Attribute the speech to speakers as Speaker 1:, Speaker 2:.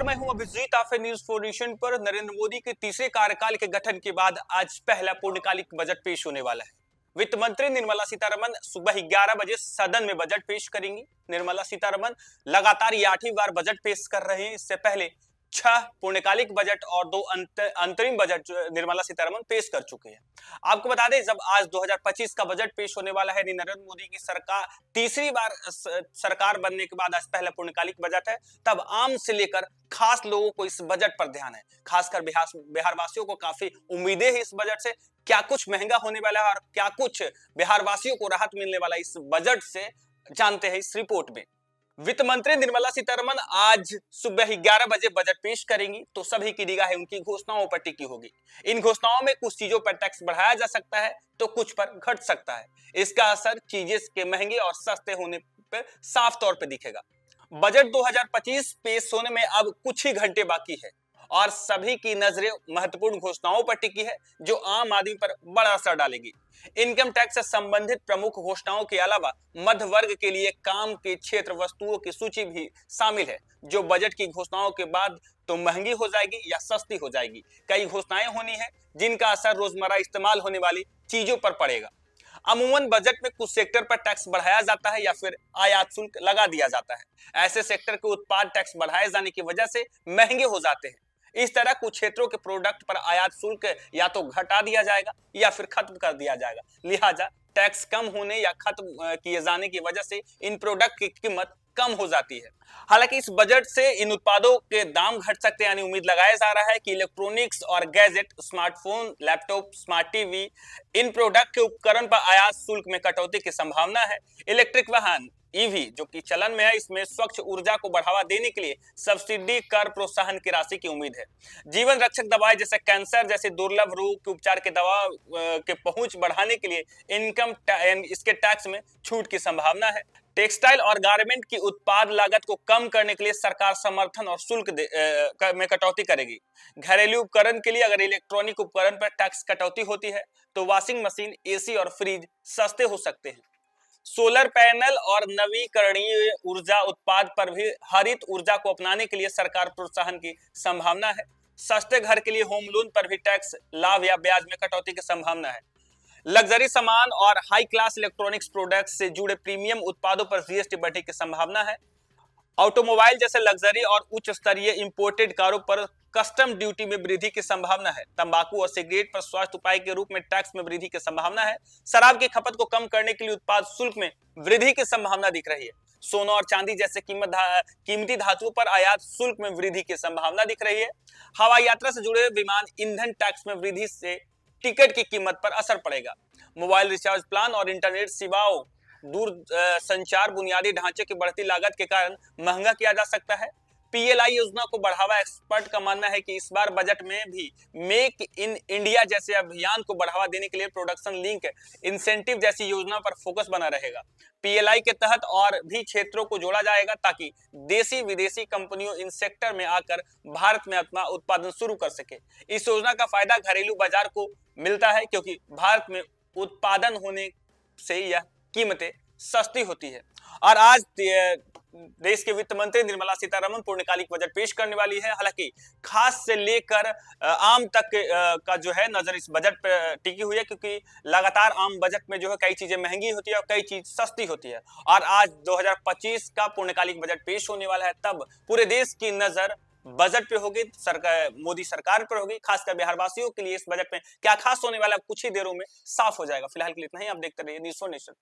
Speaker 1: नमस्कार, मैं हूं अभिजीत। आप न्यूज फॉर नेशन पर। नरेंद्र मोदी के तीसरे कार्यकाल के गठन के बाद आज पहला पूर्णकालिक बजट पेश होने वाला है। वित्त मंत्री निर्मला सीतारमण सुबह 11 बजे सदन में बजट पेश करेंगी। निर्मला सीतारमण लगातार ये 8वीं बार बजट पेश कर रहे हैं। इससे पहले 6 पूर्णकालिक बजट और 2 अंतरिम बजट निर्मला सीतारमण पेश कर चुके हैं। आपको बता दें, जब आज 2025 का बजट पेश होने वाला है, नरेंद्र मोदी की सरकार तीसरी बार सरकार बनने के बाद आज पहला पूर्णकालिक बजट है, तब आम से लेकर खास लोगों को इस बजट पर ध्यान है। खासकर बिहार वासियों को काफी उम्मीदें हैं इस बजट से। क्या कुछ महंगा होने वाला है और क्या कुछ बिहार वासियों को राहत मिलने वाला है इस बजट से, जानते हैं इस रिपोर्ट में। वित्त मंत्री निर्मला सीतारमण आज सुबह 11 बजे बजट पेश करेंगी, तो सभी की निगाहें उनकी घोषणाओं पर टिकी होगी। इन घोषणाओं में कुछ चीजों पर टैक्स बढ़ाया जा सकता है तो कुछ पर घट सकता है। इसका असर चीजें के महंगे और सस्ते होने पर साफ तौर पर दिखेगा। बजट 2025 पेश होने में अब कुछ ही घंटे बाकी है और सभी की नजरें महत्वपूर्ण घोषणाओं पर टिकी है जो आम आदमी पर बड़ा असर डालेगी। इनकम टैक्स से संबंधित प्रमुख घोषणाओं के अलावा मध्य वर्ग के लिए काम के क्षेत्र वस्तुओं की सूची भी शामिल है, जो बजट की घोषणाओं के बाद तो महंगी हो जाएगी या सस्ती हो जाएगी। कई घोषणाएं होनी है जिनका असर रोजमर्रा इस्तेमाल होने वाली चीजों पर पड़ेगा। अमूमन बजट में कुछ सेक्टर पर टैक्स बढ़ाया जाता है या फिर आयात शुल्क लगा दिया जाता है। ऐसे सेक्टर के उत्पाद टैक्स बढ़ाए जाने की वजह से महंगे हो जाते हैं। इस तरह कुछ क्षेत्रों के प्रोडक्ट पर आयात शुल्क या तो घटा दिया जाएगा या फिर खत्म कर दिया जाएगा। लिहाजा टैक्स कम होने या खत्म किए जाने की वजह से इन प्रोडक्ट की कीमत कम हो जाती है। हालांकि इस बजट से इन उत्पादों के दाम घट सकते हैं, यानी उम्मीद लगाया जा रहा है कि इलेक्ट्रॉनिक्स और gadget, smartphone, laptop, smart TV, इन प्रोडक्ट के उपकरण पर आयात शुल्क में कटौती की संभावना है। इलेक्ट्रिक वाहन ईवी जो कि चलन में है, इसमें स्वच्छ ऊर्जा को बढ़ावा देने के लिए सब्सिडी कर प्रोत्साहन की राशि की उम्मीद है। जीवन रक्षक दवाएं जैसे कैंसर जैसे दुर्लभ रोग के उपचार के दवा के पहुंच बढ़ाने के लिए इसके टैक्स में छूट की संभावना है। टेक्सटाइल और गारमेंट की उत्पाद लागत को कम करने के लिए सरकार समर्थन और शुल्क में कटौती करेगी। घरेलू उपकरण के लिए अगर इलेक्ट्रॉनिक उपकरण पर टैक्स कटौती होती है तो वॉशिंग मशीन, एसी और फ्रिज सस्ते हो सकते हैं। सोलर पैनल और नवीकरणीय ऊर्जा उत्पाद पर भी हरित ऊर्जा को अपनाने के लिए सरकार प्रोत्साहन की संभावना है। सस्ते घर के लिए होम लोन पर भी टैक्स लाभ या ब्याज में कटौती की संभावना है। लग्जरी सामान और हाई क्लास इलेक्ट्रॉनिक्स प्रोडक्ट्स से जुड़े प्रीमियम उत्पादों पर जीएसटी बढ़ने की संभावना है। ऑटोमोबाइल जैसे लग्जरी और उच्च स्तरीय इंपोर्टेड कारों पर कस्टम ड्यूटी में वृद्धि की संभावना है। तंबाकू और सिगरेट पर स्वास्थ्य उपाय के रूप में टैक्स में वृद्धि की संभावना है। शराब की खपत को कम करने के लिए उत्पाद शुल्क में वृद्धि की संभावना दिख रही है। सोना और चांदी जैसे कीमती धातुओं पर आयात शुल्क में वृद्धि की संभावना दिख रही है। हवाई यात्रा से जुड़े विमान ईंधन टैक्स में वृद्धि से टिकट की कीमत पर असर पड़ेगा। मोबाइल रिचार्ज प्लान और इंटरनेट सेवाओं, दूर संचार बुनियादी ढांचे की बढ़ती लागत के कारण महंगा किया जा सकता है। पीएलआई योजना को बढ़ावा, एक्सपर्ट का मानना है कि इस बार बजट में भी मेक इन इंडिया जैसे अभियान को बढ़ावा देने के लिए प्रोडक्शन लिंक इंसेंटिव जैसी योजना पर फोकस बना रहेगा। पीएलआई के तहत और भी क्षेत्रों को जोड़ा जाएगा ताकि देसी विदेशी कंपनियों इन सेक्टर में आकर भारत में अपना उत्पादन शुरू कर सके। इस योजना का फायदा घरेलू बाजार को मिलता है क्योंकि भारत में उत्पादन होने से यह कीमतें सस्ती होती है। और आज देश के वित्त मंत्री निर्मला सीतारमण पूर्णकालिक बजट पेश करने वाली है। हालांकि खास से लेकर आम तक का जो है नजर इस बजट पर टिकी हुई है, क्योंकि लगातार आम बजट में जो है कई चीजें महंगी होती है और कई चीज सस्ती होती है। और आज 2025 का पूर्णकालिक बजट पेश होने वाला है, तब पूरे देश की नजर बजट पे होगी, मोदी सरकार पर होगी। खासकर बिहार वासियों के लिए इस बजट में क्या खास होने वाला है, कुछ ही देरों में साफ हो जाएगा। फिलहाल के लिए इतना ही। आप देखते रहिए न्यूज़ फॉर नेशन।